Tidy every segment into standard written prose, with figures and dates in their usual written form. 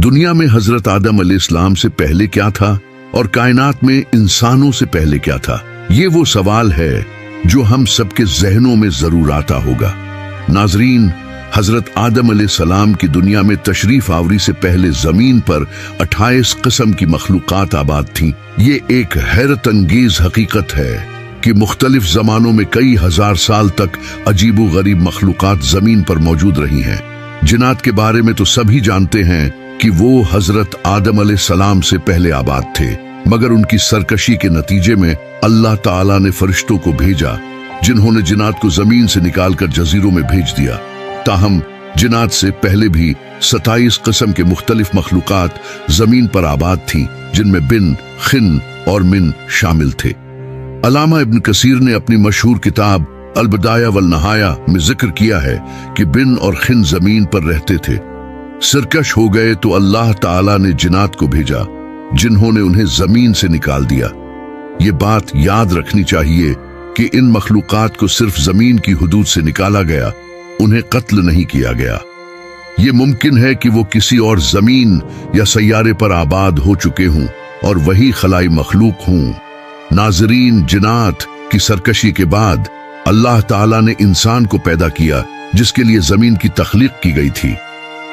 दुनिया में हजरत आदम अलैहिस्सलाम से पहले क्या था और कायनात में इंसानों से पहले क्या था? ये वो सवाल है जो हम सबके जहनों में जरूर आता होगा। नाजरीन, हजरत आदम अलैहिस्सलाम की दुनिया में तशरीफ आवरी से पहले जमीन पर 28 किस्म की मखलूकात आबाद थीं। ये एक हैरत अंगेज हकीकत है कि मुख्तलिफ जमानों में कई हजार साल तक अजीबो गरीब मखलूकात जमीन पर मौजूद रही हैं। जिन्नात के बारे में तो सभी जानते हैं कि वो हजरत आदम अलैहिस्सलाम से पहले आबाद थे, मगर उनकी सरकशी के नतीजे में अल्लाह ताला ने फरिश्तों को भेजा जिन्होंने जिन्नात को जमीन से निकालकर जजीरों में भेज दिया। ताहम जिन्नात से पहले भी 27 किस्म के मुख्तलिफ मखलूकात जमीन पर आबाद थीं, जिनमें बिन, खिन और मिन शामिल थे। अल्लामा इब्न कसीर ने अपनी मशहूर किताब अल बदाया वल नहाया में जिक्र किया है कि बिन और खिन जमीन पर रहते थे। सरकश हो गए तो अल्लाह ताला ने जिन्नात को भेजा जिन्होंने उन्हें जमीन से निकाल दिया। ये बात याद रखनी चाहिए कि इन मखलूकात को सिर्फ जमीन की हुदूद से निकाला गया, उन्हें कत्ल नहीं किया गया। ये मुमकिन है कि वो किसी और जमीन या सैयारे पर आबाद हो चुके हों और वही खलाई मखलूक हों। नाजरीन, जिन्नात की सरकशी के बाद अल्लाह ताला ने इंसान को पैदा किया जिसके लिए जमीन की तख्लीक की गई थी।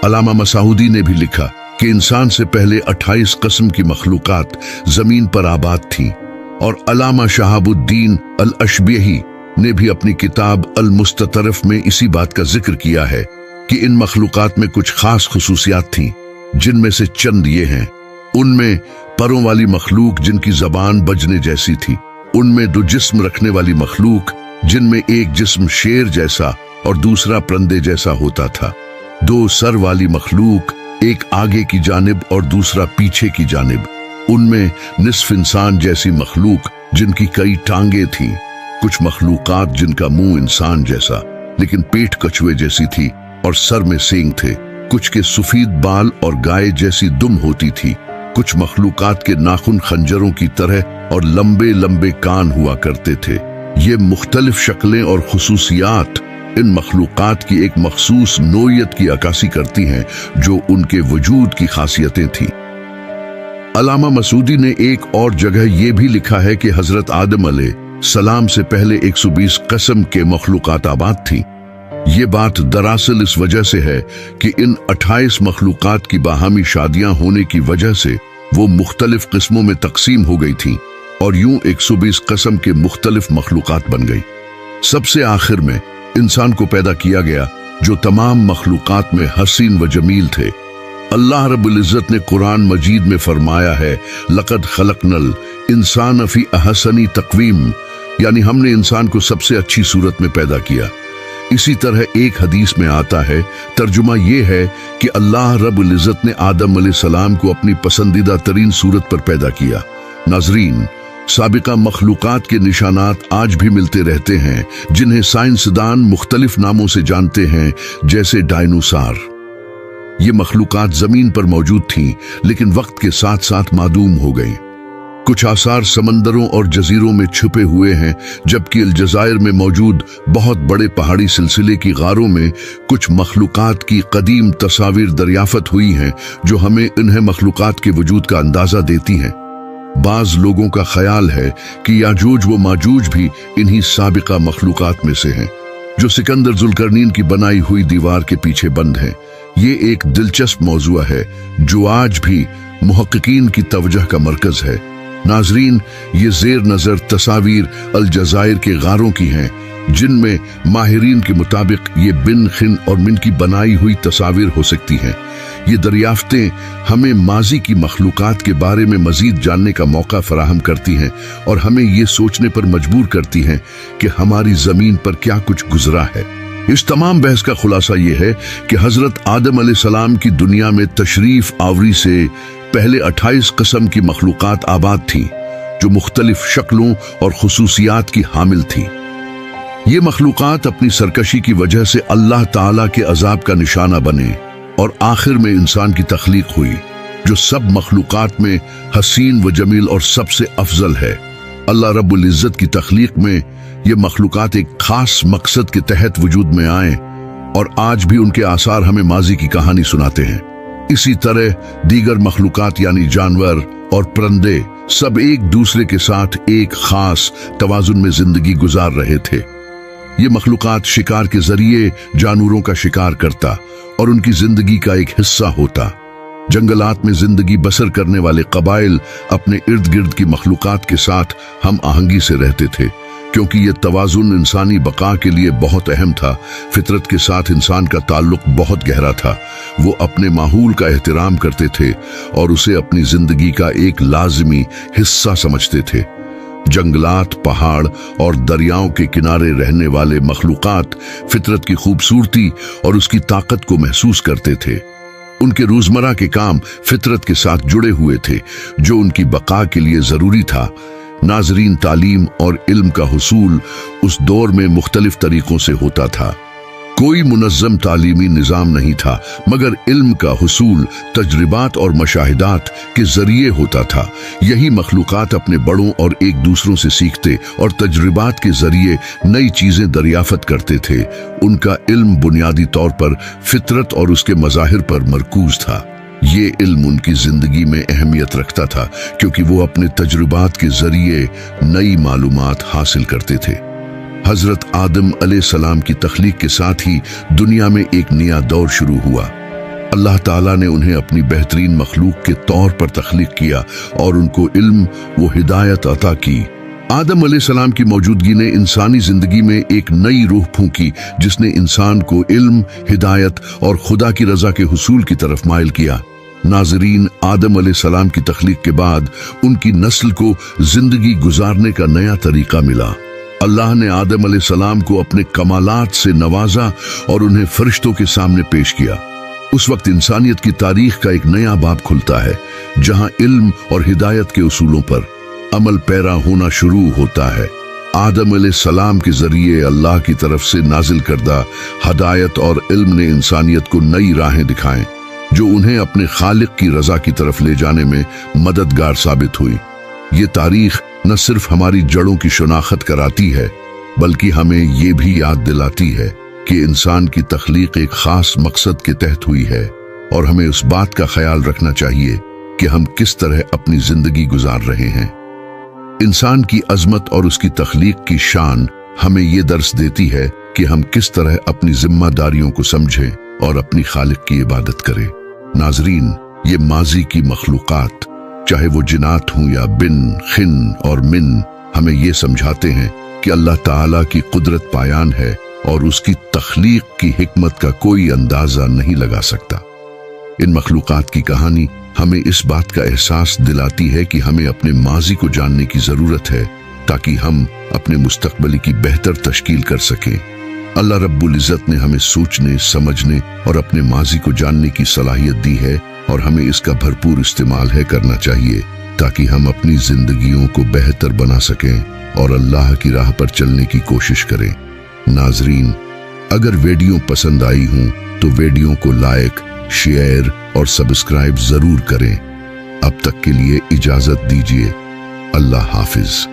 अल्लामा मसाउदी ने भी लिखा कि इंसान से पहले 28 किस्म की मखलूकात जमीन पर आबाद थीं, और अल्लामा शहाबुद्दीन अल अशबीही ने भी अपनी किताब अल मुस्ततरफ में इसी बात का जिक्र किया है कि इन मखलूकात में कुछ खास खुसूसियात थीं, जिनमें से चंद ये हैं। उनमें परों वाली मखलूक जिनकी जबान बजने जैसी थी, उनमें 2 जिस्म रखने वाली मखलूक जिनमें एक जिस्म शेर जैसा और दूसरा परंदे जैसा होता था, 2 सर वाली मखलूक, एक आगे की जानिब और दूसरा पीछे की जानिब, उनमें निस्फ इंसान जैसी मखलूक जिनकी कई टांगे थीं, कुछ मखलूकात जिनका मुंह इंसान जैसा लेकिन पेट कछुए जैसी थी और सर में सींग थे, कुछ के सफेद बाल और गाय जैसी दुम होती थी, कुछ मखलूकात के नाखून खंजरों की तरह और लंबे लंबे कान हुआ करते थे। ये मुख्तलिफ शक्लें और खुसूसियात इन मखलूकात की एक मखसूस नोयत की अक्कासी करती हैं जो उनके वजूद की खासियतें थीं। अल्लामा मसूदी ने एक और जगह ये भी लिखा है कि हजरत आदम अलैहिस्सलाम से पहले 120 किस्म के मखलूकात आबाद थी। ये बात दरअसल इस वजह से है कि इन 28 मखलूकात की बाहमी शादियां होने की वजह से वो मुख्तलिफ किस्मों में तकसीम हो गई थीं और यूं 120 किस्म के मुख्तलिफ मखलूकात बन गई। सबसे आखिर में इंसान को पैदा किया गया जो तमाम मखलूकात में हसीन व जमील थे। अल्लाह रब्बुल इज़्ज़त ने कुरान मजीद में फरमाया है, लक़द खलक़नल इंसान फ़ी अहसनी तक़वीम, यानी हमने इंसान को सबसे अच्छी सूरत में पैदा किया। इसी तरह एक हदीस में आता है, तर्जुमा ये है कि अल्लाह रब्बुल इज़्ज़त ने आदम अलैहिस्सलाम को अपनी पसंदीदा तरीन सूरत पर पैदा किया। नाज़रीन, साबिका मखलूकात के निशानात आज भी मिलते रहते हैं जिन्हें साइंसदान मुख्तलिफ नामों से जानते हैं, जैसे डायनासोर। ये मखलूकात जमीन पर मौजूद थीं लेकिन वक्त के साथ साथ मादूम हो गईं। कुछ आसार समंदरों और जजीरों में छुपे हुए हैं, जबकि अलजज़ायर में मौजूद बहुत बड़े पहाड़ी सिलसिले की गारों में कुछ मखलूकात की कदीम तस्वीर दरियाफत हुई हैं जो हमें इन्हें मखलूकात के वजूद का अंदाजा देती हैं। बाज लोगों का ख्याल है कि याजूज व माजूज भी इन्हीं साबिका मखलूकात में से हैं, जो सिकंदर जुल्करनीन की बनाई हुई दीवार के पीछे बंद हैं। ये एक दिलचस्प मौज़ूआ है जो आज भी मुहक्किकीन की तवज्जो का मरकज है। नाजरीन, ये जेर नजर तस्वीर अलजज़ायर के गारों की हैं, जिनमें माहिरीन के मुताबिक ये बिन, खिन और मिन की बनाई हुई तस्वीर हो सकती हैं। ये दरियाफ्तें हमें माजी की मखलूकात के बारे में मजीद जानने का मौका फराहम करती हैं और हमें ये सोचने पर मजबूर करती हैं कि हमारी जमीन पर क्या कुछ गुजरा है। इस तमाम बहस का खुलासा ये है कि हजरत आदम अलैहिस्सलाम की दुनिया में तशरीफ आवरी से पहले 28 किस्म की मखलूकात आबाद थीं जो मुख्तलिफ शक्लों और खुसूसियात की हामिल थीं। ये मखलूकात अपनी सरकशी की वजह से अल्लाह ताला के अजाब का निशाना बने और आखिर में इंसान की तख्लीक हुई, जो सब मखलूकात में हसीन व जमील और सबसे अफजल है। अल्लाह रब्बुल इज़्ज़त की तख्लीक में ये मखलूकात एक खास मकसद के तहत वजूद में आए और आज भी उनके आसार हमें माजी की कहानी सुनाते हैं। इसी तरह दीगर मखलूकात यानी जानवर और परिंदे सब एक दूसरे के साथ एक खास तवाजुन में जिंदगी गुजार रहे थे। ये मखलूकात शिकार के जरिए जानवरों का शिकार करता और उनकी जिंदगी का एक हिस्सा होता। जंगलात में जिंदगी बसर करने वाले कबाइल अपने इर्द गिर्द की मखलूकात के साथ हम आहंगी से रहते थे, क्योंकि ये तवाजुन इंसानी बका के लिए बहुत अहम था। फितरत के साथ इंसान का ताल्लुक बहुत गहरा था। वो अपने माहौल का एहतराम करते थे और उसे अपनी जिंदगी का एक लाजमी हिस्सा समझते थे। जंगलात, पहाड़ और दरियाओं के किनारे रहने वाले मखलूकात फितरत की खूबसूरती और उसकी ताकत को महसूस करते थे। उनके रोजमर्रा के काम फितरत के साथ जुड़े हुए थे, जो उनकी बका के लिए जरूरी था। नाजरीन, तालीम और इल्म का हुसूल उस दौर में मुख्तलिफ तरीकों से होता था। कोई मुनज़्ज़म तालीमी निज़ाम नहीं था, मगर इल्म का हुसूल तजर्बात और मशाहिदात के जरिए होता था। यही मखलूकात अपने बड़ों और एक दूसरों से सीखते और तजर्बात के जरिए नई चीजें दरियाफत करते थे। उनका इल्म बुनियादी तौर पर फितरत और उसके मज़ाहिर पर मरकूज था। ये इल्म उनकी जिंदगी में अहमियत रखता था, क्योंकि वो अपने तजुर्बात के जरिए नई मालूमात हासिल करते थे। हजरत आदम अलैहिस्सलाम की तख्लीक के साथ ही दुनिया में एक नया दौर शुरू हुआ। अल्लाह ताला ने उन्हें अपनी बेहतरीन मखलूक के तौर पर तख्लीक किया और उनको इल्म व हिदायत अता की। आदम अलैहिस्सलाम की मौजूदगी ने इंसानी जिंदगी में एक नई रूह फूंकी, जिसने इंसान को इल्म, हिदायत और खुदा की रजा के हुसूल की तरफ माइल किया। नाजरीन, आदम अलैहिस्सलाम की तख्लीक के बाद उनकी नस्ल को जिंदगी गुजारने का नया तरीका मिला। अल्लाह ने आदम अलैहिस्सलाम को अपने कमालात से नवाजा और उन्हें फरिश्तों के सामने पेश किया। उस वक्त इंसानियत की तारीख का एक नया बाब खुलता है, जहां इल्म और हिदायत के उसूलों पर अमल पैरा होना शुरू होता है। आदम अलैहिस्सलाम के जरिए अल्लाह की तरफ से नाजिल करदा हिदायत और इल्म ने इंसानियत को नई राहें दिखाएं, जो उन्हें अपने खालिक की रजा की तरफ ले जाने में मददगार साबित हुई। ये तारीख न सिर्फ हमारी जड़ों की शनाख्त कराती है, बल्कि हमें ये भी याद दिलाती है कि इंसान की तख्लीक एक खास मकसद के तहत हुई है और हमें उस बात का ख्याल रखना चाहिए कि हम किस तरह अपनी जिंदगी गुजार रहे हैं। इंसान की अजमत और उसकी तख्लीक की शान हमें ये दर्स देती है कि हम किस तरह अपनी जिम्मेदारियों को समझें और अपनी खालिक की इबादत करें। नाजरीन, ये माजी की मखलूकात, चाहे वो जिनात हों या बिन, खिन और मिन, हमें ये समझाते हैं कि अल्लाह ताला की कुदरत पायान है और उसकी तख्लीक की हिकमत का कोई अंदाजा नहीं लगा सकता। इन मखलूकात की कहानी हमें इस बात का एहसास दिलाती है कि हमें अपने माजी को जानने की जरूरत है, ताकि हम अपने मुस्तकबल की बेहतर तश्कील कर सकें। अल्लाह रब्बुल इज़्ज़त ने हमें सोचने, समझने और अपने माजी को जानने की सलाहियत दी है और हमें इसका भरपूर इस्तेमाल करना चाहिए, ताकि हम अपनी जिंदगियों को बेहतर बना सकें और अल्लाह की राह पर चलने की कोशिश करें। नाजरीन, अगर वीडियो पसंद आई हो तो वीडियो को लाइक, शेयर और सब्सक्राइब जरूर करें। अब तक के लिए इजाजत दीजिए। अल्लाह हाफिज।